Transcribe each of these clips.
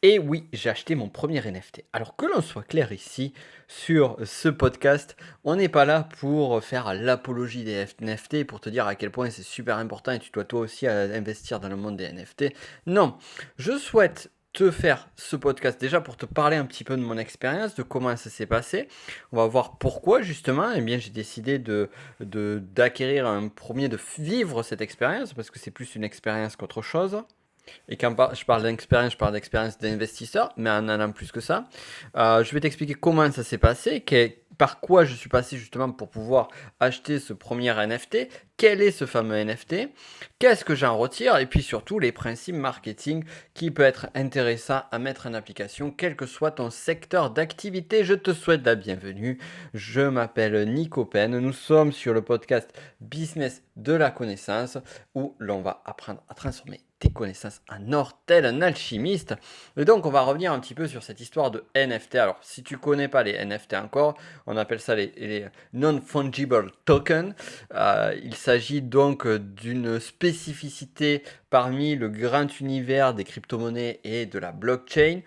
Et oui, j'ai acheté mon premier NFT. Alors que l'on soit clair ici, sur ce podcast, on n'est pas là pour faire l'apologie des NFT, pour te dire à quel point c'est super important et tu dois toi aussi investir dans le monde des NFT. Non, je souhaite te faire ce podcast déjà pour te parler un petit peu de mon expérience, de comment ça s'est passé. On va voir pourquoi justement, eh bien j'ai décidé d'acquérir un premier, de vivre cette expérience, parce que c'est plus une expérience qu'autre chose. Et quand je parle d'expérience, je parle d'expérience d'investisseur, mais en allant plus que ça. Je vais t'expliquer comment ça s'est passé, par quoi je suis passé justement pour pouvoir acheter ce premier NFT, quel est ce fameux NFT, qu'est-ce que j'en retire, et puis surtout les principes marketing qui peut être intéressant à mettre en application, quel que soit ton secteur d'activité. Je te souhaite la bienvenue. Je m'appelle Nico Pen. Nous sommes sur le podcast Business de la connaissance où l'on va apprendre à transformer tes connaissances en or tel un alchimiste. Et donc on va revenir un petit peu sur cette histoire de NFT. Alors si tu connais pas les NFT encore, on appelle ça les non-fungible tokens. Il s'agit donc d'une spécificité parmi le grand univers des crypto-monnaies et de la blockchain.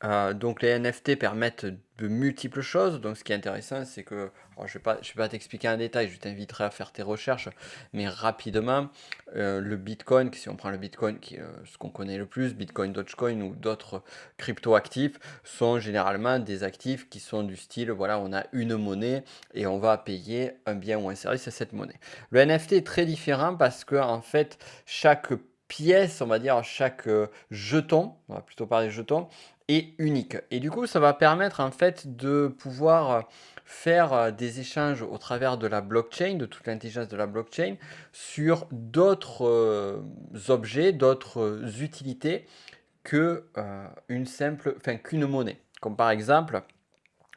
Donc les NFT permettent de multiples choses. Donc ce qui est intéressant, c'est que, alors, je vais pas t'expliquer en détail, je t'inviterai à faire tes recherches, mais rapidement, le Bitcoin, si on prend le Bitcoin, qui est ce qu'on connaît le plus, Bitcoin, Dogecoin ou d'autres crypto-actifs, sont généralement des actifs qui sont du style, voilà, on a une monnaie et on va payer un bien ou un service à cette monnaie. Le NFT est très différent parce que, en fait, chaque pièce, on va dire, chaque jeton, on va plutôt parler jeton, est unique. Et du coup, ça va permettre en fait de pouvoir faire des échanges au travers de la blockchain, de toute l'intelligence de la blockchain, sur d'autres objets, d'autres utilités que qu'une monnaie. Comme par exemple,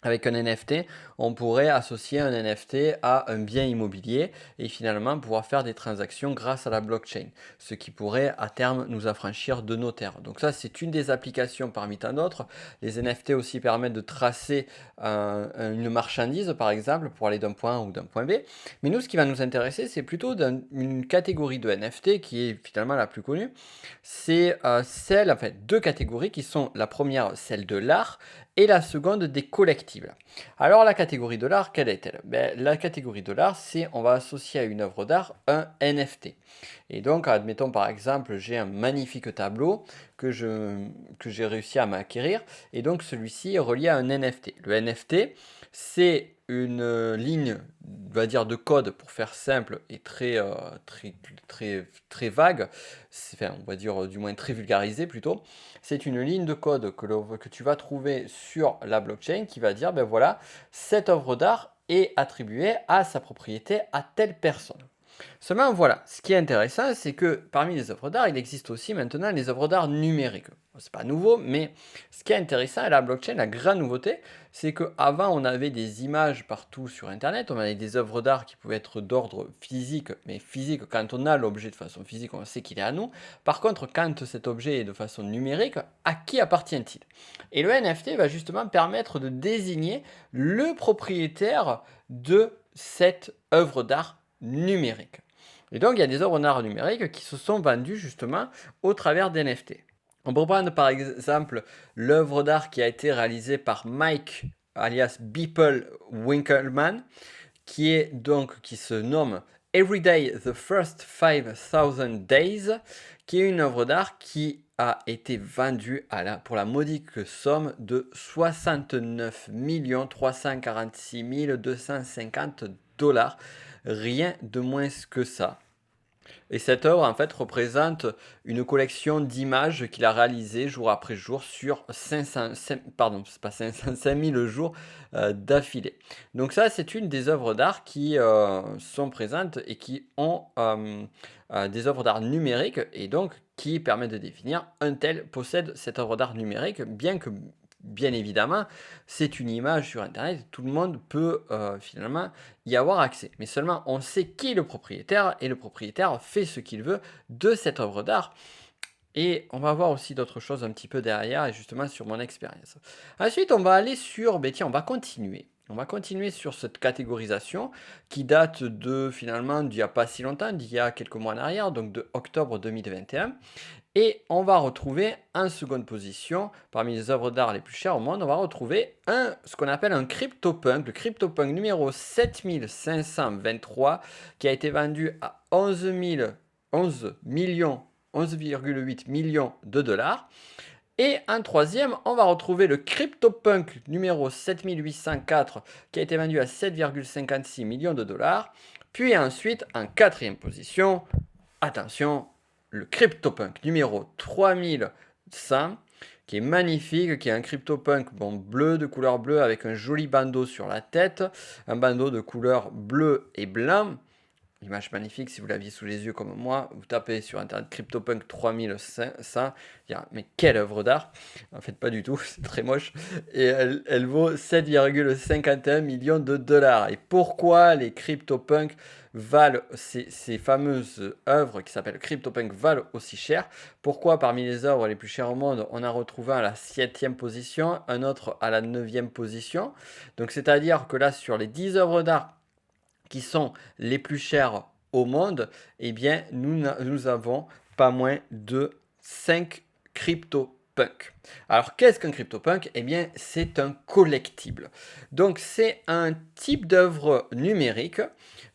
avec un NFT, on pourrait associer un NFT à un bien immobilier et finalement pouvoir faire des transactions grâce à la blockchain, ce qui pourrait à terme nous affranchir de notaires. Donc ça, c'est une des applications parmi tant d'autres. Les NFT aussi permettent de tracer une marchandise, par exemple, pour aller d'un point A ou d'un point B. Mais nous, ce qui va nous intéresser, c'est plutôt une catégorie de NFT qui est finalement la plus connue. C'est deux catégories qui sont la première, celle de l'art, et la seconde des collectibles. Alors la catégorie de l'art, quelle est-elle? La catégorie de l'art, c'est on va associer à une œuvre d'art un NFT. Et donc, admettons par exemple, j'ai un magnifique tableau que j'ai réussi à m'acquérir, et donc celui-ci est relié à un NFT. Le NFT, c'est une ligne, on va dire, de code pour faire simple et très vague, enfin, on va dire du moins très vulgarisé plutôt. C'est une ligne de code que tu vas trouver sur la blockchain qui va dire, ben voilà, cette œuvre d'art est attribuée à sa propriété à telle personne. Seulement, voilà, ce qui est intéressant, c'est que parmi les œuvres d'art, il existe aussi maintenant les œuvres d'art numériques. C'est pas nouveau, mais ce qui est intéressant à la blockchain, la grande nouveauté, c'est qu'avant, on avait des images partout sur Internet, on avait des œuvres d'art qui pouvaient être d'ordre physique, mais physique, quand on a l'objet de façon physique, on sait qu'il est à nous. Par contre, quand cet objet est de façon numérique, à qui appartient-il? Et le NFT va justement permettre de désigner le propriétaire de cette œuvre d'art numérique. Et donc, il y a des œuvres d'art numériques qui se sont vendues justement au travers d'NFT. On peut prendre par exemple l'œuvre d'art qui a été réalisée par Mike, alias Beeple Winkleman, qui se nomme Everyday the First 5000 Days, qui est une œuvre d'art qui a été vendue pour la modique somme de 69 346 250 dollars, rien de moins que ça. Et cette œuvre, en fait, représente une collection d'images qu'il a réalisées jour après jour sur 5000 jours d'affilée. Donc ça, c'est une des œuvres d'art qui sont présentes et qui ont des œuvres d'art numériques et donc qui permettent de définir un tel possède cette œuvre d'art numérique, bien que bien évidemment, c'est une image sur Internet, tout le monde peut finalement y avoir accès. Mais seulement on sait qui est le propriétaire et le propriétaire fait ce qu'il veut de cette œuvre d'art. Et on va voir aussi d'autres choses un petit peu derrière et justement sur mon expérience. Ensuite, on va aller sur, tiens, on va continuer. On va continuer sur cette catégorisation qui date de finalement d'il n'y a pas si longtemps, d'il y a quelques mois en arrière, donc de octobre 2021. Et on va retrouver en seconde position, parmi les œuvres d'art les plus chères au monde, on va retrouver ce qu'on appelle un CryptoPunk, le CryptoPunk numéro 7523, qui a été vendu à 11 millions, 11,8 millions de dollars. Et en troisième, on va retrouver le CryptoPunk numéro 7804 qui a été vendu à 7,56 millions de dollars. Puis ensuite, en quatrième position, attention, le CryptoPunk numéro 3100 qui est magnifique, qui est un CryptoPunk bleu, de couleur bleue avec un joli bandeau sur la tête, un bandeau de couleur bleu et blanc. Image magnifique, si vous l'aviez sous les yeux comme moi, vous tapez sur internet CryptoPunk 3500, mais quelle œuvre d'art. En fait, pas du tout, c'est très moche. Et elle vaut 7,51 millions de dollars. Et pourquoi les CryptoPunk valent, ces fameuses œuvres qui s'appellent CryptoPunk valent aussi cher? Pourquoi parmi les œuvres les plus chères au monde, on a retrouvé à la 7e position, un autre à la 9e position? Donc c'est-à-dire que là, sur les 10 œuvres d'art qui sont les plus chers au monde, eh bien, nous avons pas moins de 5 CryptoPunk. Alors, qu'est-ce qu'un CryptoPunk? Eh bien, c'est un collectible. Donc, c'est un type d'œuvre numérique.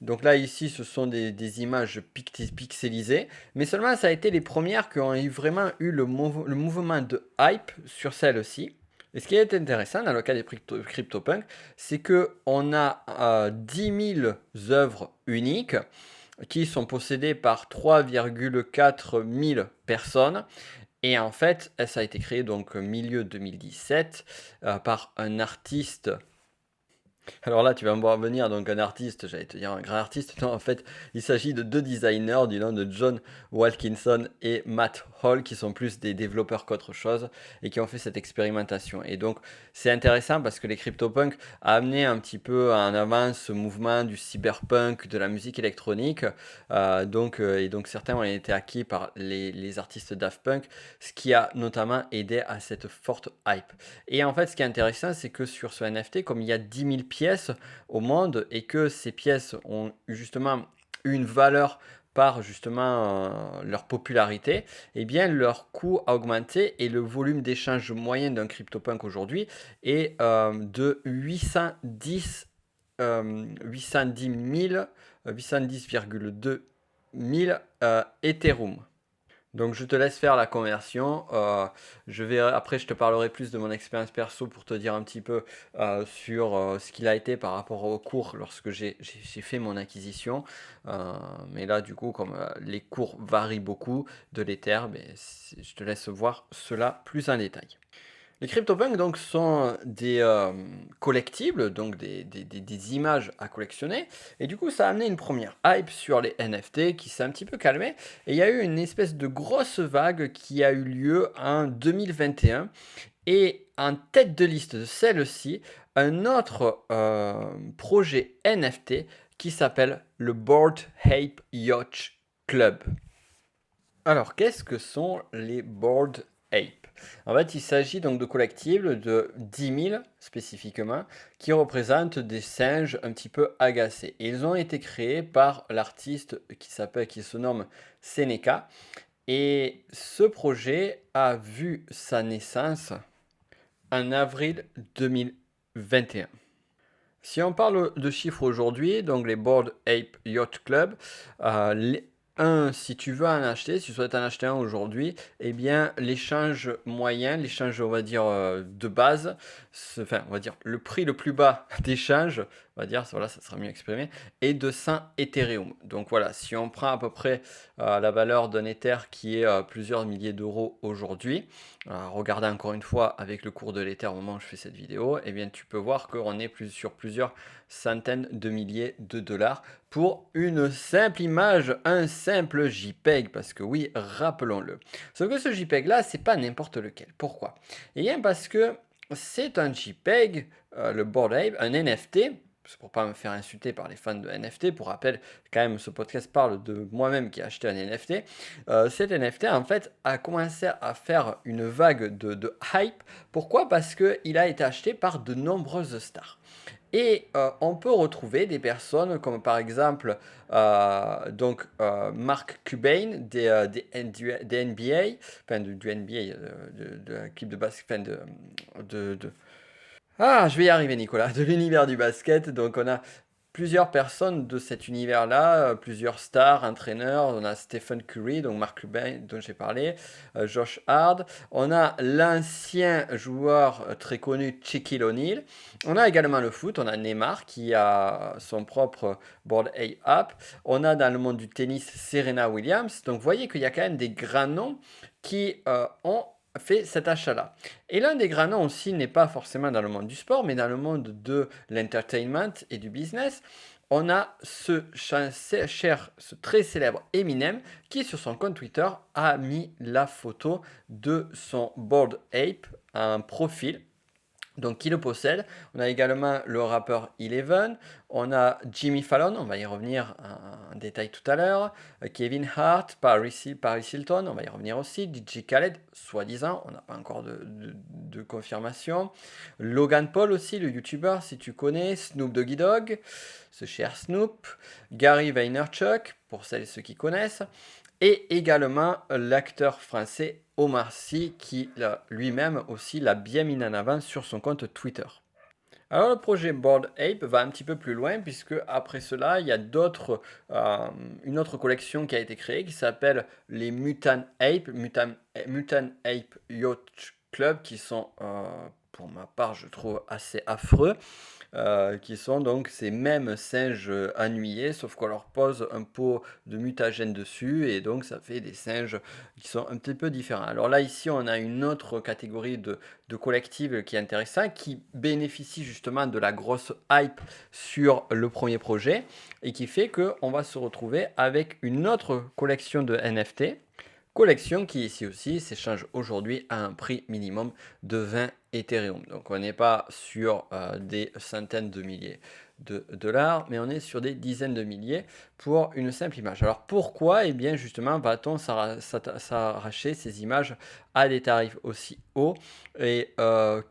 Donc là, ici, ce sont des images pixelisées. Mais seulement, ça a été les premières qui ont vraiment eu le mouvement de hype sur celle-ci. Et ce qui est intéressant dans le cas des CryptoPunk, c'est qu'on a 10 000 œuvres uniques qui sont possédées par 3,4 000 personnes. Et en fait, ça a été créé donc milieu 2017 par un artiste. Alors là, tu vas me voir venir, donc un artiste, j'allais te dire un grand artiste. Non, en fait, il s'agit de deux designers du nom de John Wilkinson et Matt Hall, qui sont plus des développeurs qu'autre chose, et qui ont fait cette expérimentation. Et donc, c'est intéressant parce que les CryptoPunk a amené un petit peu en avant ce mouvement du cyberpunk, de la musique électronique. Et donc, certains ont été acquis par les artistes Daft Punk, ce qui a notamment aidé à cette forte hype. Et en fait, ce qui est intéressant, c'est que sur ce NFT, comme il y a 10 000 pièces au monde et que ces pièces ont justement une valeur par justement leur popularité, eh bien leur coût a augmenté et le volume d'échange moyen d'un CryptoPunk aujourd'hui est de 810,2 000 Ethereum. Donc je te laisse faire la conversion. Après, je te parlerai plus de mon expérience perso pour te dire un petit peu sur ce qu'il a été par rapport au cours lorsque j'ai fait mon acquisition. Mais là, du coup, comme les cours varient beaucoup de l'Ether, je te laisse voir cela plus en détail. Les CryptoPunks donc sont des collectibles, donc des images à collectionner. Et du coup, ça a amené une première hype sur les NFT qui s'est un petit peu calmée. Et il y a eu une espèce de grosse vague qui a eu lieu en 2021. Et en tête de liste de celle-ci, un autre projet NFT qui s'appelle le Bored Ape Yacht Club. Alors, qu'est-ce que sont les Bored Ape? En fait, il s'agit donc de collectibles de 10 000 spécifiquement, qui représentent des singes un petit peu agacés. Et ils ont été créés par l'artiste qui se nomme Seneca. Et ce projet a vu sa naissance en avril 2021. Si on parle de chiffres aujourd'hui, donc les Bored Ape Yacht Club, si tu veux en acheter, si tu souhaites en acheter un aujourd'hui, eh bien l'échange moyen, l'échange on va dire de base, on va dire le prix le plus bas d'échange, on va dire, voilà, ça sera mieux exprimé, est de 100 Ethereum. Donc voilà, si on prend à peu près la valeur d'un Ether qui est plusieurs milliers d'euros aujourd'hui, regardez encore une fois avec le cours de l'Ether au moment où je fais cette vidéo, eh bien tu peux voir qu'on est sur plusieurs centaines de milliers de dollars pour une simple image, un simple JPEG, parce que oui, rappelons-le. Sauf que ce JPEG là, c'est pas n'importe lequel. Pourquoi? Eh bien parce que c'est un JPEG, le Bored Ape, un NFT. C'est pour pas me faire insulter par les fans de NFT. Pour rappel, quand même, ce podcast parle de moi-même qui ai acheté un NFT. Cet NFT, en fait, a commencé à faire une vague de hype. Pourquoi? Parce qu'il a été acheté par de nombreuses stars. Et on peut retrouver des personnes comme par exemple, Mark Cuban des NBA, enfin du NBA, de l'équipe de basket, enfin de je vais y arriver Nicolas, de l'univers du basket. Donc on a plusieurs personnes de cet univers-là, plusieurs stars, entraîneurs. On a Stephen Curry, donc Mark Cuban dont j'ai parlé, Josh Hart. On a l'ancien joueur très connu Shaquille O'Neal. On a également le foot, on a Neymar qui a son propre Bored Ape. On a dans le monde du tennis Serena Williams. Donc vous voyez qu'il y a quand même des grands noms qui ont fait cet achat-là. Et l'un des grands noms aussi n'est pas forcément dans le monde du sport, mais dans le monde de l'entertainment et du business. On a ce très célèbre Eminem qui, sur son compte Twitter, a mis la photo de son Bored Ape, un profil donc qui le possède. On a également le rappeur Eleven, on a Jimmy Fallon, on va y revenir en détail tout à l'heure, Kevin Hart, Paris Hilton, on va y revenir aussi, DJ Khaled, soi-disant, on n'a pas encore de confirmation, Logan Paul aussi, le youtubeur, si tu connais, Snoop Doggy Dogg, ce cher Snoop, Gary Vaynerchuk, pour celles et ceux qui connaissent, et également l'acteur français Omar Sy qui lui-même aussi l'a bien mis en avant sur son compte Twitter. Alors le projet Bored Ape va un petit peu plus loin puisque après cela il y a une autre collection qui a été créée qui s'appelle les Mutant Ape, Mutant Ape Yacht Club qui sont pour ma part je trouve assez affreux. Qui sont donc ces mêmes singes ennuyés, sauf qu'on leur pose un pot de mutagène dessus, et donc ça fait des singes qui sont un petit peu différents. Alors là, ici, on a une autre catégorie de collective qui est intéressante, qui bénéficie justement de la grosse hype sur le premier projet, et qui fait qu'on va se retrouver avec une autre collection de NFT, collection qui ici aussi s'échange aujourd'hui à un prix minimum de 20 Ethereum. Donc on n'est pas sur des centaines de milliers de dollars, mais on est sur des dizaines de milliers pour une simple image. Alors pourquoi Eh bien justement va-t-on s'arracher ces images à des tarifs aussi hauts et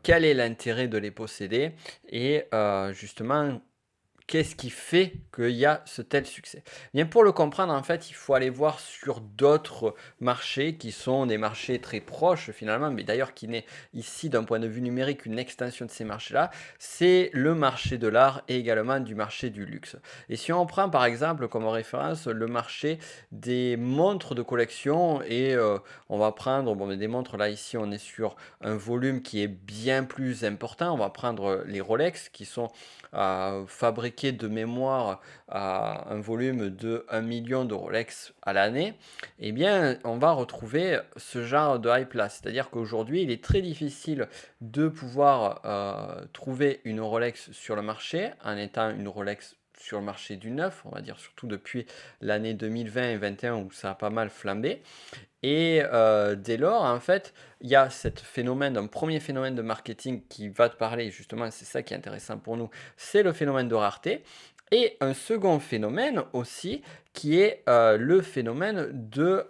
quel est l'intérêt de les posséder et justement qu'est-ce qui fait qu'il y a ce tel succès? Bien, pour le comprendre, en fait, il faut aller voir sur d'autres marchés qui sont des marchés très proches finalement, mais d'ailleurs qui n'est ici d'un point de vue numérique une extension de ces marchés-là. C'est le marché de l'art et également du marché du luxe. Et si on prend par exemple comme référence le marché des montres de collection et on va prendre, bon, mais des montres là ici on est sur un volume qui est bien plus important. On va prendre les Rolex qui sont fabriquer de mémoire à un volume de 1 million de Rolex à l'année, eh bien, on va retrouver ce genre de hype-là. C'est-à-dire qu'aujourd'hui, il est très difficile de pouvoir trouver une Rolex sur le marché en étant une Rolex sur le marché du neuf, on va dire surtout depuis l'année 2020 et 2021 où ça a pas mal flambé. Et dès lors, en fait, il y a cet phénomène, un premier phénomène de marketing qui va te parler, justement, c'est ça qui est intéressant pour nous, c'est le phénomène de rareté. Et un second phénomène aussi, qui est le phénomène de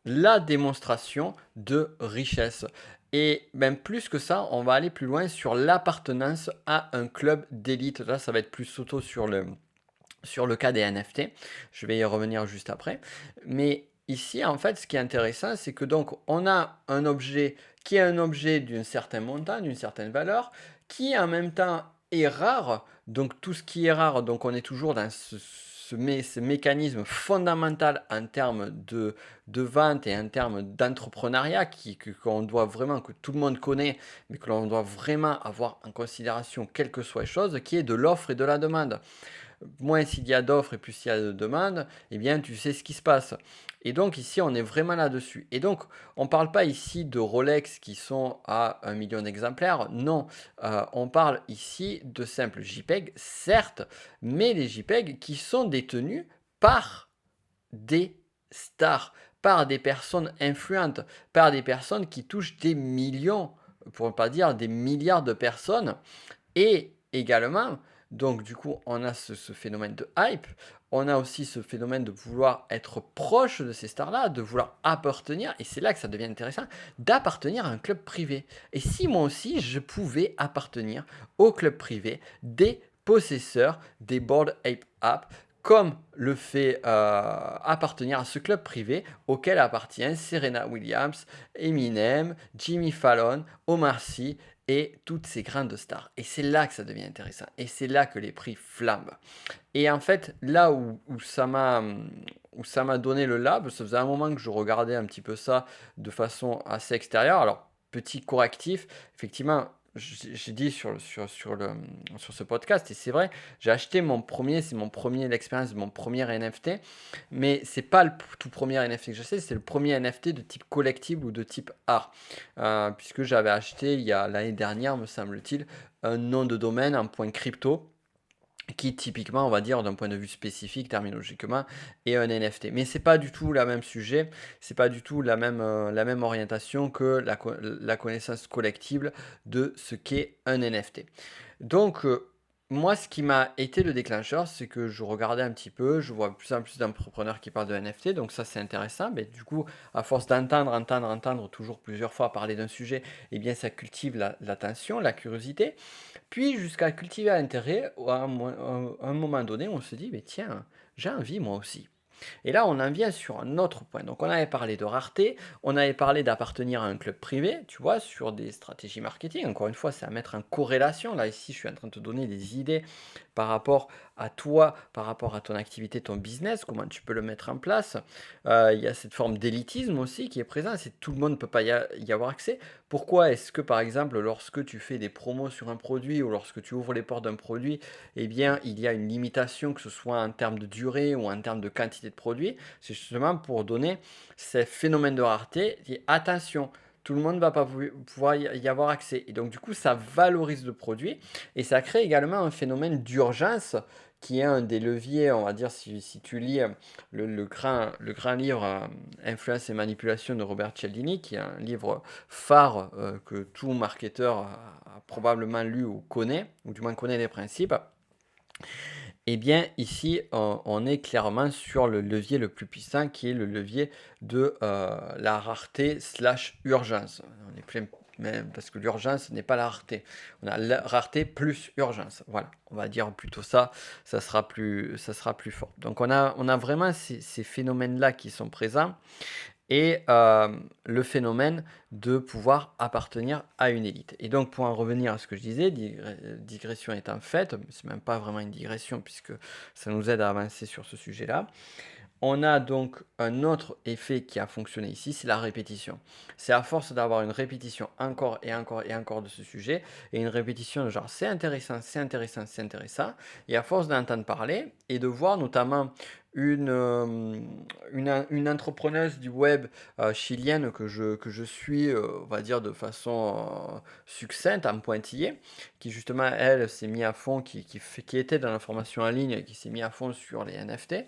la démonstration de richesse. Et même plus que ça, on va aller plus loin sur l'appartenance à un club d'élite. Là, ça va être plus auto sur le cas des NFT. Je vais y revenir juste après. Mais ici, en fait, ce qui est intéressant, c'est que donc on a un objet qui est un objet d'un certain montant, d'une certaine valeur, qui en même temps est rare. Donc tout ce qui est rare, donc on est toujours dans ce mécanisme fondamental en termes de vente et en termes d'entrepreneuriat qu'on doit vraiment, que tout le monde connaît, mais que l'on doit vraiment avoir en considération, quelles que soient les choses, qui est de l'offre et de la demande. Moins s'il y a d'offres et plus il y a de demandes, eh bien tu sais ce qui se passe. Et donc ici on est vraiment là-dessus. Et donc on ne parle pas ici de Rolex qui sont à 1 million d'exemplaires, non, on parle ici de simples JPEG, certes, mais des JPEG qui sont détenus par des stars, par des personnes influentes, par des personnes qui touchent des millions, pour ne pas dire des milliards de personnes, et également, donc du coup, on a ce phénomène de hype, on a aussi ce phénomène de vouloir être proche de ces stars-là, de vouloir appartenir, et c'est là que ça devient intéressant, d'appartenir à un club privé. Et si moi aussi, je pouvais appartenir au club privé des possesseur des Bored Ape App, comme le fait appartenir à ce club privé auquel appartient Serena Williams, Eminem, Jimmy Fallon, Omar Sy et toutes ces grandes stars. Et c'est là que ça devient intéressant. Et c'est là que les prix flambent. Et en fait, là où ça m'a donné le lab, ça faisait un moment que je regardais un petit peu ça de façon assez extérieure. Alors, petit correctif, effectivement, j'ai dit sur ce podcast, et c'est vrai, j'ai acheté c'est mon premier, l'expérience de mon premier NFT, mais c'est pas le tout premier NFT que je sais, c'est le premier NFT de type collectible ou de type art, puisque j'avais acheté il y a l'année dernière, me semble-t-il, un nom de domaine, un point crypto, qui typiquement, on va dire, d'un point de vue spécifique, terminologiquement, est un NFT. Mais c'est pas du tout le même sujet, c'est pas du tout la même orientation que la connaissance collective de ce qu'est un NFT. Donc, moi, ce qui m'a été le déclencheur, c'est que je regardais un petit peu, je vois de plus en plus d'entrepreneurs qui parlent de NFT, donc ça c'est intéressant. Mais du coup, à force d'entendre toujours plusieurs fois parler d'un sujet, eh bien ça cultive l'attention, la curiosité. Puis jusqu'à cultiver l'intérêt, à un moment donné, on se dit, mais tiens, j'ai envie moi aussi. Et là, on en vient sur un autre point. Donc, on avait parlé de rareté, on avait parlé d'appartenir à un club privé, tu vois, sur des stratégies marketing. Encore une fois, c'est à mettre en corrélation. Là, ici, je suis en train de te donner des idées par rapport à toi, par rapport à ton activité, ton business, comment tu peux le mettre en place. Il y a cette forme d'élitisme aussi qui est présente, c'est tout le monde ne peut pas y avoir accès. Pourquoi est-ce que, par exemple, lorsque tu fais des promos sur un produit ou lorsque tu ouvres les portes d'un produit, eh bien, il y a une limitation, que ce soit en termes de durée ou en termes de quantité de produits? C'est justement pour donner ces phénomènes de rareté. Et attention, tout le monde ne va pas pouvoir y avoir accès. Et donc, du coup, ça valorise le produit et ça crée également un phénomène d'urgence qui est un des leviers, on va dire, si tu lis le grand livre Influence et manipulation de Robert Cialdini, qui est un livre phare que tout marketeur a probablement lu ou connaît, ou du moins connaît les principes. Eh bien, ici, on est clairement sur le levier le plus puissant, qui est le levier de la rareté slash urgence. On est plein, mais parce que l'urgence n'est pas la rareté. On a la rareté plus urgence. Voilà, on va dire plutôt ça, ça sera plus fort. Donc, on a vraiment ces phénomènes-là qui sont présents et le phénomène de pouvoir appartenir à une élite. Et donc, pour en revenir à ce que je disais, digression étant faite, c'est même pas vraiment une digression puisque ça nous aide à avancer sur ce sujet-là. On a donc un autre effet qui a fonctionné ici, c'est la répétition. C'est à force d'avoir une répétition encore et encore et encore de ce sujet, et une répétition de genre c'est intéressant, c'est intéressant, c'est intéressant, et à force d'entendre parler et de voir notamment une entrepreneuse du web chilienne que je suis, on va dire de façon succincte, en pointillé, qui justement, elle, s'est mis à fond, qui était dans la formation en ligne, qui s'est mis à fond sur les NFT,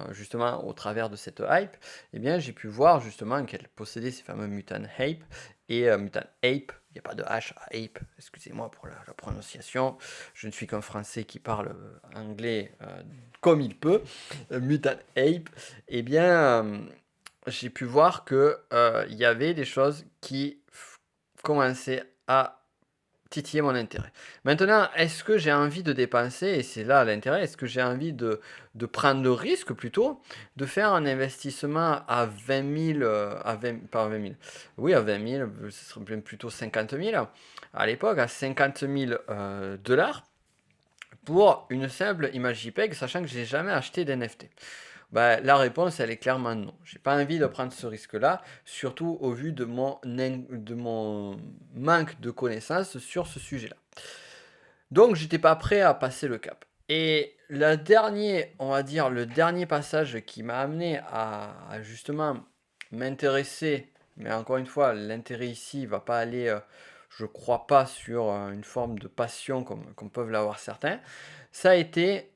justement au travers de cette hype, eh bien j'ai pu voir justement qu'elle possédait ces fameux Mutant Ape et Mutant Ape. Il n'y a pas de H à Ape, excusez-moi pour la prononciation. Je ne suis qu'un Français qui parle anglais comme il peut. Mutant Ape, eh bien, j'ai pu voir que il y avait des choses qui commençaient à titiller mon intérêt. Maintenant, est-ce que j'ai envie de dépenser, et c'est là l'intérêt, est-ce que j'ai envie de prendre le risque plutôt, de faire un investissement à 20 000, pas 20 000, oui à 20 000, ce serait bien plutôt 50 000, à l'époque à 50 000 dollars, pour une simple image JPEG, sachant que j'ai jamais acheté d'NFT? Bah, la réponse, elle est clairement non. J'ai pas envie de prendre ce risque-là, surtout au vu de mon manque de connaissances sur ce sujet-là. Donc, j'étais pas prêt à passer le cap. Et on va dire, le dernier passage qui m'a amené à justement m'intéresser, mais encore une fois, l'intérêt ici va pas aller, je crois pas, sur une forme de passion comme peuvent l'avoir certains. Ça a été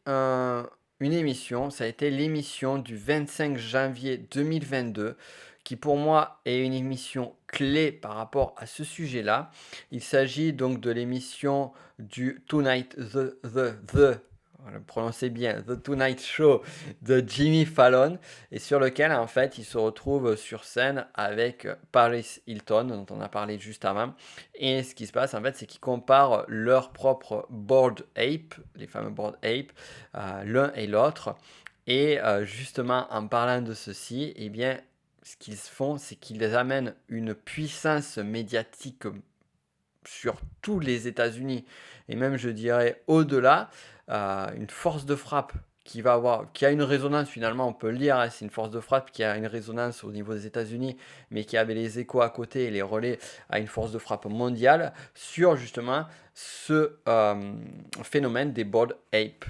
une émission, ça a été l'émission du 25 janvier 2022, qui pour moi est une émission clé par rapport à ce sujet-là. Il s'agit donc de l'émission du Tonight The le prononcer bien, The Tonight Show de Jimmy Fallon, et sur lequel en fait il se retrouve sur scène avec Paris Hilton, dont on a parlé juste avant. Et ce qui se passe en fait, c'est qu'ils comparent leur propre board ape, les fameux board ape, l'un et l'autre. Et justement, en parlant de ceci, eh bien, ce qu'ils font, c'est qu'ils amènent une puissance médiatique sur tous les États-Unis et même je dirais au-delà, une force de frappe qui a une résonance finalement, on peut le dire, hein, c'est une force de frappe qui a une résonance au niveau des États-Unis, mais qui avait les échos à côté et les relais à une force de frappe mondiale sur justement ce phénomène des bored apes.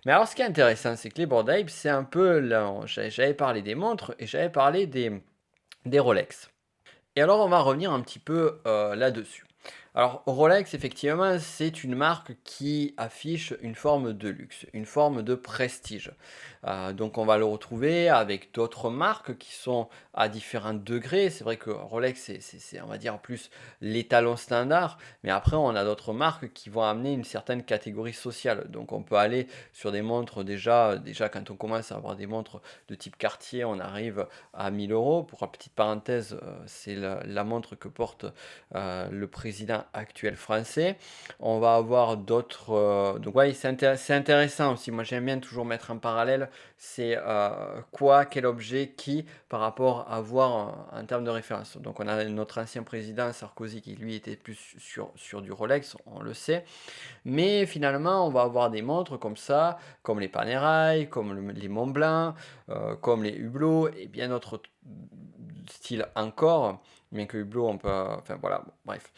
Mais alors ce qui est intéressant, c'est que les bored apes, c'est un peu, j'avais parlé des montres et j'avais parlé des Rolex. Et alors, on va revenir un petit peu là-dessus. Alors, Rolex, effectivement, c'est une marque qui affiche une forme de luxe, une forme de prestige. Donc, on va le retrouver avec d'autres marques qui sont à différents degrés. C'est vrai que Rolex, on va dire, plus l'étalon standard. Mais après, on a d'autres marques qui vont amener une certaine catégorie sociale. Donc, on peut aller sur des montres déjà quand on commence à avoir des montres de type Cartier, on arrive à 1000 euros. Pour la petite parenthèse, c'est la montre que porte le président actuel français. On va avoir d'autres. Donc, ouais, c'est intéressant aussi. Moi, j'aime bien toujours mettre en parallèle c'est quoi, quel objet, qui, par rapport à voir en termes de référence. Donc, on a notre ancien président Sarkozy qui, lui, était plus sur du Rolex, on le sait. Mais finalement, on va avoir des montres comme ça, comme les Panerai, comme les Montblanc, comme les Hublot et bien d'autres styles encore. Bien que Hublot, on peut. Enfin voilà, bon, bref.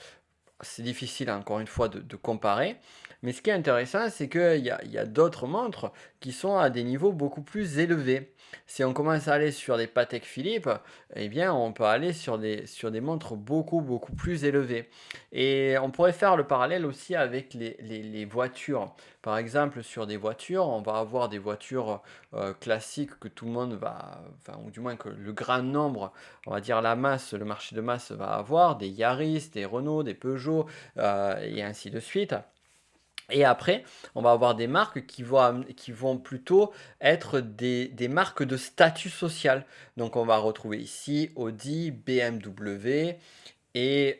C'est difficile encore une fois de comparer. Mais ce qui est intéressant, c'est qu'il y a d'autres montres qui sont à des niveaux beaucoup plus élevés. Si on commence à aller sur des Patek Philippe, eh bien, on peut aller sur des montres beaucoup, beaucoup plus élevées. Et on pourrait faire le parallèle aussi avec les voitures. Par exemple, sur des voitures, on va avoir des voitures classiques que tout le monde va, enfin, ou du moins que le grand nombre, on va dire la masse, le marché de masse va avoir, des Yaris, des Renault, des Peugeot, et ainsi de suite. Et après, on va avoir des marques qui vont plutôt être des marques de statut social. Donc on va retrouver ici Audi, BMW et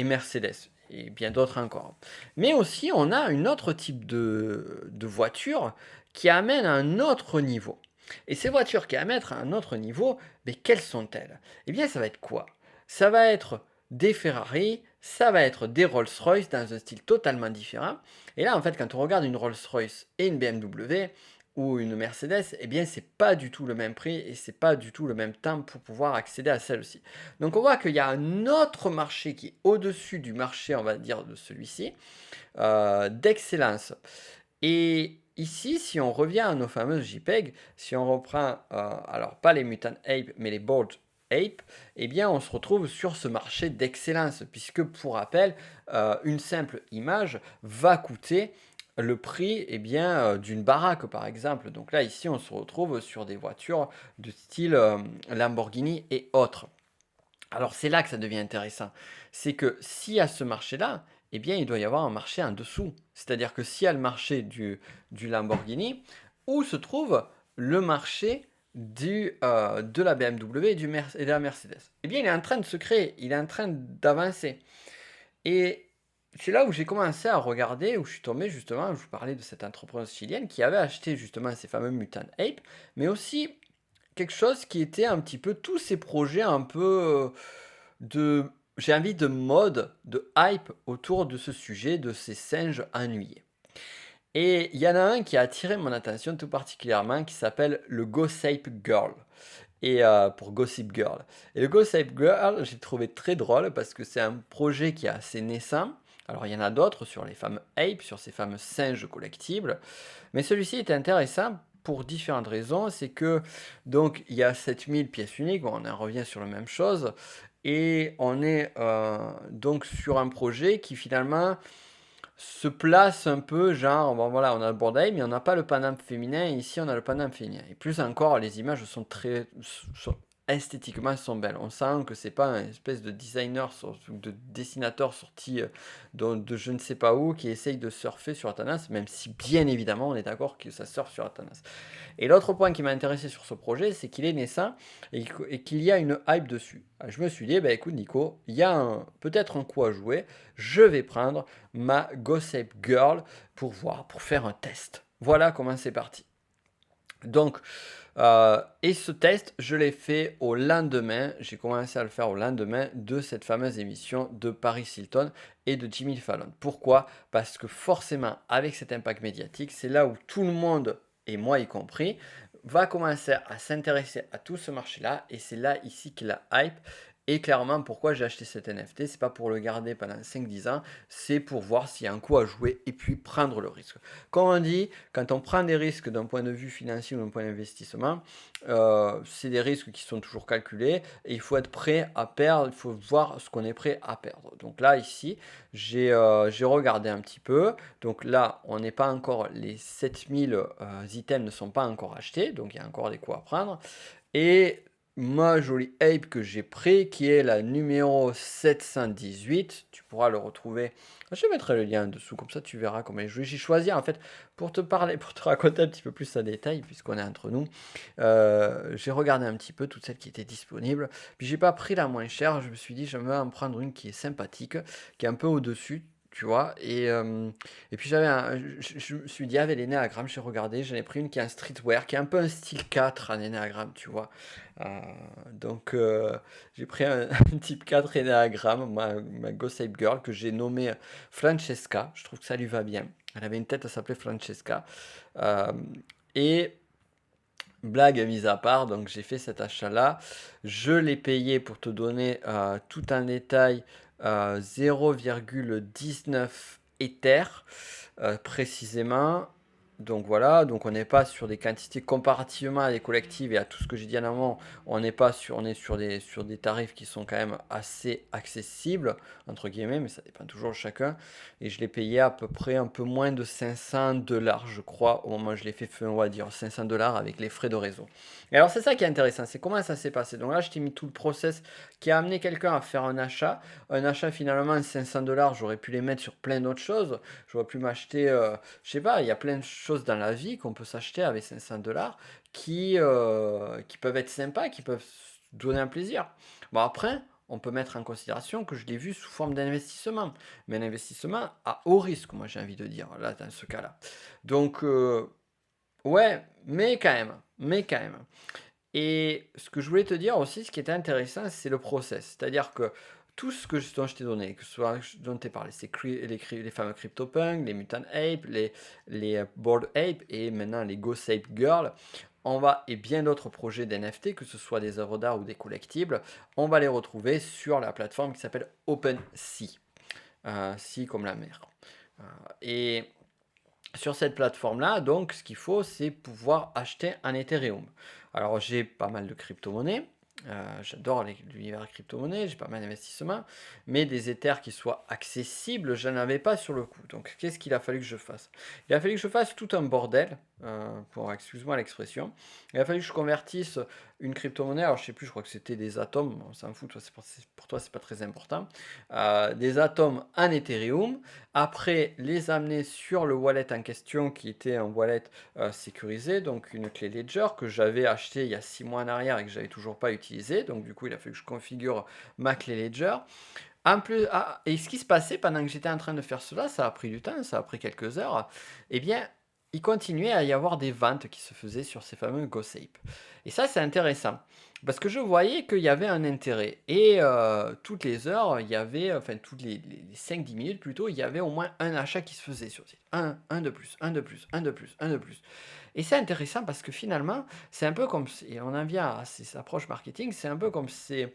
Mercedes. Et bien d'autres encore. Mais aussi, on a un autre type de voiture qui amène à un autre niveau. Et ces voitures qui amènent à un autre niveau, mais quelles sont-elles? Eh bien, ça va être quoi? Ça va être des Ferrari, ça va être des Rolls-Royce dans un style totalement différent. Et là, en fait, quand on regarde une Rolls-Royce et une BMW ou une Mercedes, eh bien, c'est pas du tout le même prix et c'est pas du tout le même temps pour pouvoir accéder à celle-ci. Donc, on voit qu'il y a un autre marché qui est au-dessus du marché, on va dire, de celui-ci, d'excellence. Et ici, si on revient à nos fameuses JPEG, si on reprend, alors pas les Mutant Ape, mais les Bored Ape, eh bien on se retrouve sur ce marché d'excellence, puisque pour rappel, une simple image va coûter le prix eh bien, d'une baraque par exemple. Donc là ici on se retrouve sur des voitures de style Lamborghini et autres. Alors c'est là que ça devient intéressant. C'est que s'il y a ce marché-là, eh bien il doit y avoir un marché en dessous. C'est-à-dire que s'il y a le marché du Lamborghini, où se trouve le marché de la BMW et de la Mercedes? Eh bien il est en train de se créer, il est en train d'avancer. Et c'est là où j'ai commencé à regarder, où je suis tombé justement, je vous parlais de cette entrepreneuse chilienne qui avait acheté justement ces fameux Mutant Ape, mais aussi quelque chose qui était un petit peu tous ces projets un peu de, j'ai envie de mode, de hype autour de ce sujet, de ces singes ennuyés. Et il y en a un qui a attiré mon attention tout particulièrement, qui s'appelle le Gossip Girl. Et pour Gossip Girl. Et le Gossip Girl, j'ai trouvé très drôle parce que c'est un projet qui est assez naissant. Alors il y en a d'autres sur les fameux apes, sur ces fameux singes collectibles. Mais celui-ci est intéressant pour différentes raisons. C'est que donc il y a 7000 pièces uniques, bon, on en revient sur la même chose. Et on est donc sur un projet qui finalement se place un peu genre, bon voilà, on a le bordeil, mais on n'a pas le paname féminin, et ici on a le paname féminin. Et plus encore, les images sont esthétiquement sont belles. On sent que c'est pas un espèce de designer de dessinateur sorti de je ne sais pas où qui essaye de surfer sur la tendance, même si bien évidemment on est d'accord que ça surfe sur la tendance. Et l'autre point qui m'a intéressé sur ce projet, c'est qu'il est naissant et qu'il y a une hype dessus. Je me suis dit, bah, écoute Nico, il y a peut-être un coup à jouer, je vais prendre ma Ghost Ape Girl pour voir, pour faire un test. Voilà comment c'est parti. Donc, et ce test, je l'ai fait au lendemain, j'ai commencé à le faire au lendemain de cette fameuse émission de Paris Hilton et de Jimmy Fallon. Pourquoi? Parce que forcément, avec cet impact médiatique, c'est là où tout le monde, et moi y compris, va commencer à s'intéresser à tout ce marché-là, et c'est là ici que la hype. Et clairement, pourquoi j'ai acheté cet NFT, c'est pas pour le garder pendant 5-10 ans, c'est pour voir s'il y a un coup à jouer et puis prendre le risque. Comme on dit, quand on prend des risques d'un point de vue financier ou d'un point d'investissement, c'est des risques qui sont toujours calculés et il faut être prêt à perdre, il faut voir ce qu'on est prêt à perdre. Donc là, ici, j'ai regardé un petit peu. Donc là, on n'est pas encore, les 7000 items ne sont pas encore achetés, donc il y a encore des coups à prendre. Et ma jolie ape que j'ai pris, qui est la numéro 718, tu pourras le retrouver. Je mettrai le lien en dessous, comme ça tu verras comment il joue. J'ai choisi en fait pour te parler, pour te raconter un petit peu plus en détail, puisqu'on est entre nous. J'ai regardé un petit peu toutes celles qui étaient disponibles. Puis j'ai pas pris la moins chère. Je me suis dit, j'aimerais en prendre une qui est sympathique, qui est un peu au-dessus. Tu vois, et puis je me suis dit, avec l'énéagramme, j'ai regardé, j'en ai pris une qui est un streetwear, qui est un peu un style 4 en énéagramme, tu vois. Euh, donc, j'ai pris un type 4 énéagramme, ma Ghost Ape Girl, que j'ai nommée Francesca. Je trouve que ça lui va bien. Elle avait une tête, elle s'appelait Francesca. Euh, et blague mise à part, donc j'ai fait cet achat-là. Je l'ai payé pour te donner tout un détail 0,19 Ether précisément. Donc voilà, donc on n'est pas sur des quantités comparativement à des collectives et à tout ce que j'ai dit en amont, on n'est pas sur, on est sur des tarifs qui sont quand même assez accessibles, entre guillemets, mais ça dépend toujours de chacun. Et je l'ai payé à peu près un peu moins de 500 $, je crois, au moment où je l'ai fait, on va dire 500 $ avec les frais de réseau. Et alors c'est ça qui est intéressant, c'est comment ça s'est passé. Donc là, je t'ai mis tout le process qui a amené quelqu'un à faire un achat. Un achat finalement 500 $, j'aurais pu les mettre sur plein d'autres choses. J'aurais pu m'acheter, je sais pas, il y a plein de choses dans la vie qu'on peut s'acheter avec 500 $ qui peuvent être sympas, qui peuvent donner un plaisir. Bon après, on peut mettre en considération que je l'ai vu sous forme d'investissement. Mais un investissement à haut risque, moi j'ai envie de dire, là, dans ce cas-là. Donc, ouais, mais quand même. Et ce que je voulais te dire aussi, ce qui était intéressant, c'est le process. C'est-à-dire que tout ce dont je t'ai donné, que ce soit dont tu as parlé, c'est les fameux CryptoPunk, les Mutant Ape, les Bored Ape et maintenant les Ghost Ape Girl, et bien d'autres projets d'NFT, que ce soit des œuvres d'art ou des collectibles, on va les retrouver sur la plateforme qui s'appelle OpenSea. Sea comme la mer. Et sur cette plateforme-là, donc, ce qu'il faut, c'est pouvoir acheter un Ethereum. Alors, j'ai pas mal de crypto-monnaies. J'adore l'univers crypto-monnaie, j'ai pas mal d'investissements, mais des Ethers qui soient accessibles, je n'en avais pas sur le coup. Donc, qu'est-ce qu'il a fallu que je fasse? Il a fallu que je fasse tout un bordel, excuse-moi l'expression. Il a fallu que je convertisse une crypto-monnaie, alors je sais plus, je crois que c'était des atomes, on s'en fout, pour toi, c'est pas très important. Des atomes en Ethereum, après les amener sur le wallet en question qui était un wallet sécurisé, donc une clé Ledger que j'avais acheté il y a 6 mois en arrière et que j'avais toujours pas utilisé, donc du coup il a fallu que je configure ma clé Ledger. En plus, et ce qui se passait pendant que j'étais en train de faire cela, ça a pris du temps, ça a pris quelques heures, eh bien il continuait à y avoir des ventes qui se faisaient sur ces fameux Ghost Ape. Et ça c'est intéressant. Parce que je voyais qu'il y avait un intérêt. Et toutes les heures, il y avait, enfin toutes les 5-10 minutes plutôt, il y avait au moins un achat qui se faisait sur le site. Un de plus, un de plus, un de plus, un de plus. Et c'est intéressant parce que finalement, c'est un peu comme, et on en vient à ces approches marketing, c'est un peu comme ces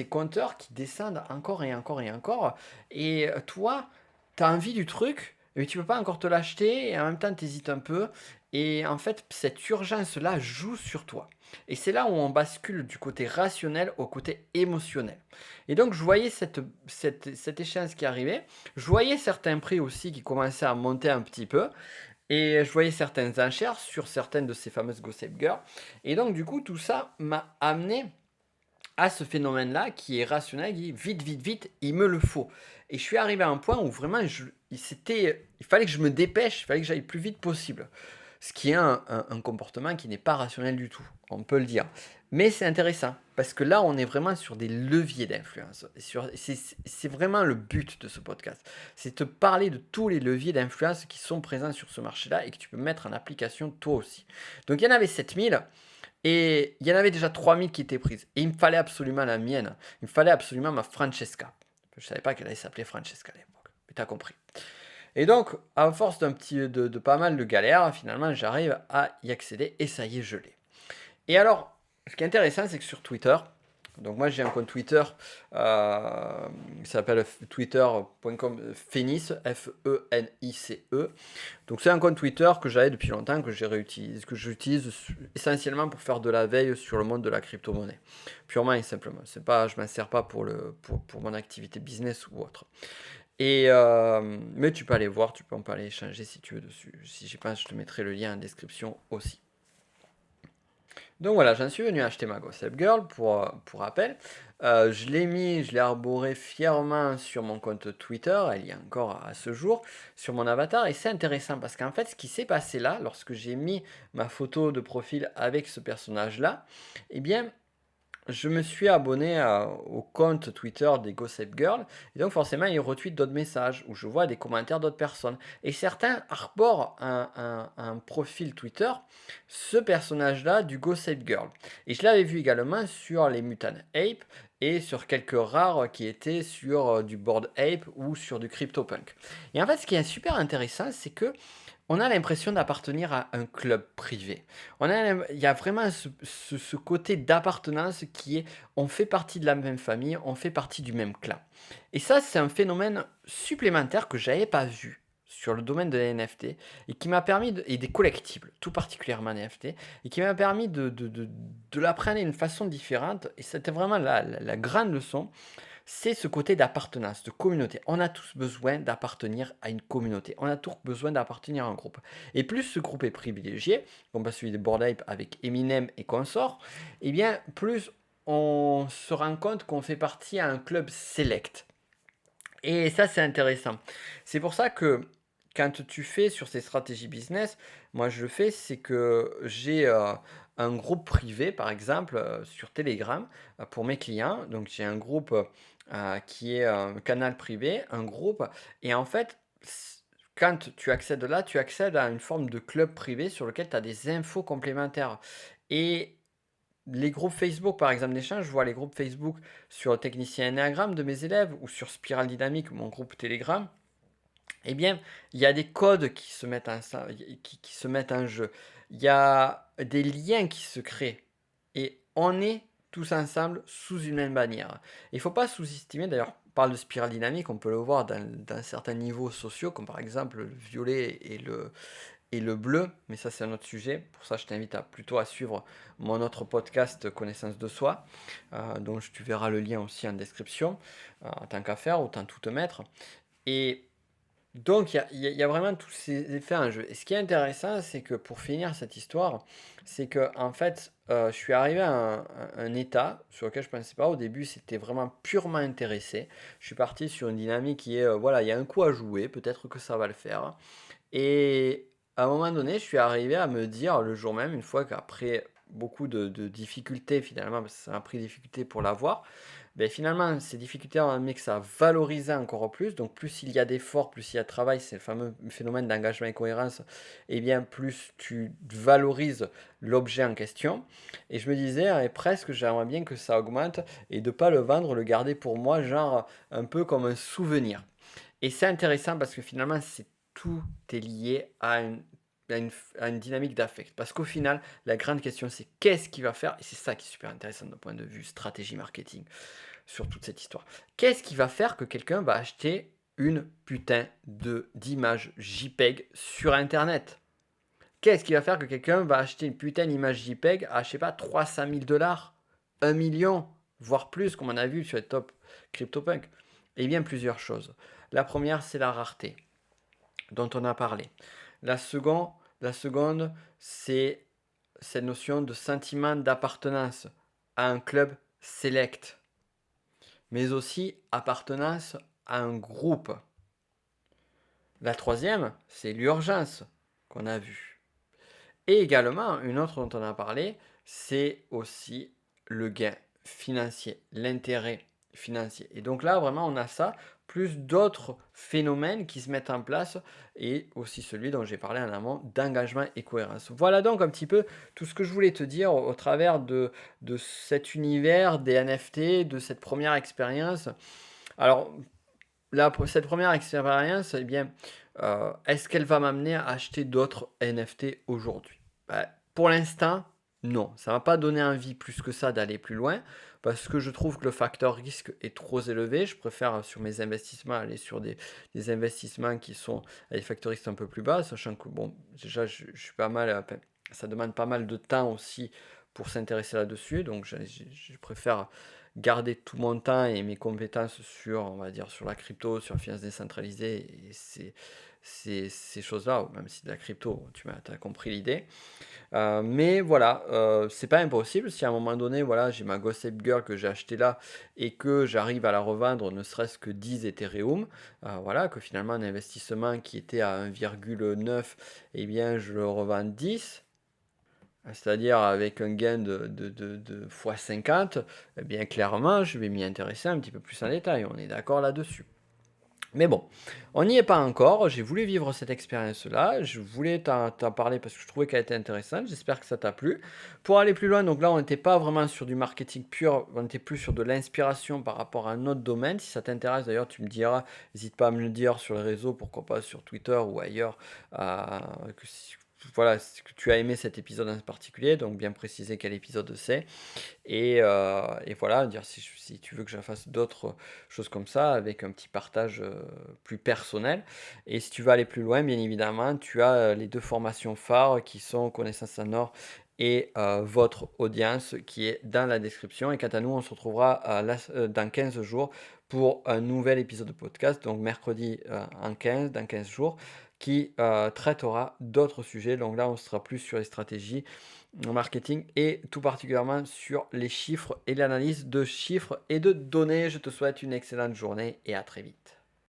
compteurs qui descendent encore et encore et encore. Et toi, tu as envie du truc, mais tu peux pas encore te l'acheter, et en même temps, tu hésites un peu. Et en fait, cette urgence-là joue sur toi. Et c'est là où on bascule du côté rationnel au côté émotionnel. Et donc, je voyais cette échéance qui arrivait. Je voyais certains prix aussi qui commençaient à monter un petit peu. Et je voyais certaines enchères sur certaines de ces fameuses Gossip Girl et donc du coup, tout ça m'a amené à ce phénomène-là qui est rationnel, qui dit: «Vite, vite, vite, il me le faut» et je suis arrivé à un point où vraiment il fallait que je me dépêche, il fallait que j'aille le plus vite possible. Ce qui est un comportement qui n'est pas rationnel du tout, on peut le dire. Mais c'est intéressant parce que là, on est vraiment sur des leviers d'influence et c'est vraiment le but de ce podcast. C'est te parler de tous les leviers d'influence qui sont présents sur ce marché-là et que tu peux mettre en application toi aussi. Donc il y en avait 7000. Et il y en avait déjà 3000 qui étaient prises. Et il me fallait absolument la mienne. Il me fallait absolument ma Francesca. Je ne savais pas qu'elle allait s'appeler Francesca à l'époque. Mais t'as compris. Et donc, à force de pas mal de galères, finalement, j'arrive à y accéder et ça y est, je l'ai. Et alors, ce qui est intéressant, c'est que sur Twitter, donc moi j'ai un compte Twitter qui s'appelle twitter.com Fenice, F-E-N-I-C-E. Donc c'est un compte Twitter que j'avais depuis longtemps, que j'utilise essentiellement pour faire de la veille sur le monde de la crypto-monnaie. Purement et simplement. C'est pas, je m'en sers pas pour mon activité business ou autre. Mais tu peux aller voir, on peut aller échanger si tu veux dessus. Si j'y pense, je te mettrai le lien en description aussi. Donc voilà, j'en suis venu acheter ma Gossip Girl pour rappel. Je l'ai arboré fièrement sur mon compte Twitter, elle y est encore à ce jour, sur mon avatar. Et c'est intéressant parce qu'en fait, ce qui s'est passé là, lorsque j'ai mis ma photo de profil avec ce personnage-là, eh bien, je me suis abonné au compte Twitter des Gossip Girl, et donc forcément ils retweetent d'autres messages, où je vois des commentaires d'autres personnes. Et certains arborent un profil Twitter, ce personnage-là du Gossip Girl. Et je l'avais vu également sur les Mutant Ape, et sur quelques rares qui étaient sur du Bored Ape ou sur du CryptoPunk. Et en fait, ce qui est super intéressant, c'est que on a l'impression d'appartenir à un club privé. Il y a vraiment ce côté d'appartenance qui est, on fait partie de la même famille, on fait partie du même clan. Et ça, c'est un phénomène supplémentaire que j'avais pas vu sur le domaine de la NFT et qui m'a permis, et des collectibles, tout particulièrement NFT, et qui m'a permis de l'apprendre d'une façon différente. Et c'était vraiment la grande leçon, c'est ce côté d'appartenance, de communauté. On a tous besoin d'appartenir à une communauté. On a tous besoin d'appartenir à un groupe. Et plus ce groupe est privilégié, comme celui de Bored Ape avec Eminem et consorts, eh bien, plus on se rend compte qu'on fait partie à un club select. Et ça, c'est intéressant. C'est pour ça que quand tu fais sur ces stratégies business, moi je le fais, c'est que j'ai un groupe privé, par exemple, sur Telegram, pour mes clients. Donc j'ai un groupe qui est un canal privé, un groupe. Et en fait, quand tu accèdes là, tu accèdes à une forme de club privé sur lequel tu as des infos complémentaires. Et les groupes Facebook, par exemple, d'échange, je vois les groupes Facebook sur le technicien Enneagram de mes élèves ou sur Spiral Dynamique, mon groupe Telegram. Eh bien, il y a des codes qui se mettent en jeu. Il y a des liens qui se créent. Et on est tous ensemble sous une même bannière. Il ne faut pas sous-estimer, d'ailleurs, on parle de spirale dynamique, on peut le voir dans certains niveaux sociaux, comme par exemple le violet et le bleu, mais ça c'est un autre sujet. Pour ça, je t'invite plutôt à suivre mon autre podcast Connaissance de soi, dont tu verras le lien aussi en description, tant qu'à faire, autant tout te mettre. Et donc, il y a vraiment tous ces effets en jeu. Et ce qui est intéressant, c'est que pour finir cette histoire, c'est que en fait, je suis arrivé à un état sur lequel je ne pensais pas. Au début, c'était vraiment purement intéressé. Je suis parti sur une dynamique qui est, voilà, il y a un coup à jouer, peut-être que ça va le faire. Et à un moment donné, je suis arrivé à me dire, le jour même, une fois qu'après beaucoup de difficultés finalement, parce que ça m'a pris difficulté pour l'avoir, ben finalement, ces difficultés ont amené que ça a valorisé encore plus. Donc, plus il y a d'efforts, plus il y a de travail, c'est le fameux phénomène d'engagement et cohérence, et bien plus tu valorises l'objet en question. Et je me disais, presque, j'aimerais bien que ça augmente et de ne pas le vendre, le garder pour moi, genre un peu comme un souvenir. Et c'est intéressant parce que finalement, tout est lié à une dynamique d'affect. Parce qu'au final, la grande question, c'est qu'est-ce qui va faire, et c'est ça qui est super intéressant d'un point de vue stratégie marketing sur toute cette histoire. Qu'est-ce qui va faire que quelqu'un va acheter une putain d'image JPEG sur Internet? Qu'est-ce qui va faire que quelqu'un va acheter une putain d'image JPEG à, je sais pas, 300 000 dollars, 1 million, voire plus, comme on a vu sur les top CryptoPunk? Eh bien, plusieurs choses. La première, c'est la rareté, dont on a parlé. La seconde, la seconde, c'est cette notion de sentiment d'appartenance à un club select, mais aussi appartenance à un groupe. La troisième, c'est l'urgence qu'on a vue. Et également, une autre dont on a parlé, c'est aussi le gain financier, l'intérêt financier. Et donc là, vraiment, on a ça, plus d'autres phénomènes qui se mettent en place, et aussi celui dont j'ai parlé en amont, d'engagement et cohérence. Voilà donc un petit peu tout ce que je voulais te dire au travers de cet univers des NFT, de cette première expérience. Alors, cette première expérience, eh bien, est-ce qu'elle va m'amener à acheter d'autres NFT aujourd'hui? Bah, pour l'instant, non. Ça ne m'a pas donné envie plus que ça d'aller plus loin parce que je trouve que le facteur risque est trop élevé. Je préfère sur mes investissements aller sur des investissements qui sont à des facteurs risques un peu plus bas, sachant que bon, déjà, je suis pas mal, ça demande pas mal de temps aussi pour s'intéresser là-dessus. Donc, je préfère garder tout mon temps et mes compétences sur, on va dire, sur la crypto, sur la finance décentralisée et ces choses-là, même si de la crypto, tu as compris l'idée. Mais voilà, c'est pas impossible. Si à un moment donné, voilà, j'ai ma Gossip Girl que j'ai achetée là et que j'arrive à la revendre ne serait-ce que 10 Ethereum, voilà, que finalement un investissement qui était à 1,9, eh bien je le revends 10. C'est-à-dire avec un gain de fois 50, eh bien clairement, je vais m'y intéresser un petit peu plus en détail. On est d'accord là-dessus. Mais bon, on n'y est pas encore. J'ai voulu vivre cette expérience-là. Je voulais t'en parler parce que je trouvais qu'elle était intéressante. J'espère que ça t'a plu. Pour aller plus loin, donc là, on n'était pas vraiment sur du marketing pur. On était plus sur de l'inspiration par rapport à un autre domaine. Si ça t'intéresse, d'ailleurs, tu me diras. N'hésite pas à me le dire sur les réseaux, pourquoi pas sur Twitter ou ailleurs. Voilà, que tu as aimé cet épisode en particulier. Donc, bien préciser quel épisode c'est. Et voilà, dire si tu veux que je fasse d'autres choses comme ça, avec un petit partage plus personnel. Et si tu veux aller plus loin, bien évidemment, tu as les deux formations phares qui sont Connaissance en or et votre audience qui est dans la description. Et quant à nous, on se retrouvera dans 15 jours pour un nouvel épisode de podcast, donc mercredi dans 15 jours, qui traitera d'autres sujets. Donc là, on sera plus sur les stratégies en marketing et tout particulièrement sur les chiffres et l'analyse de chiffres et de données. Je te souhaite une excellente journée et à très vite.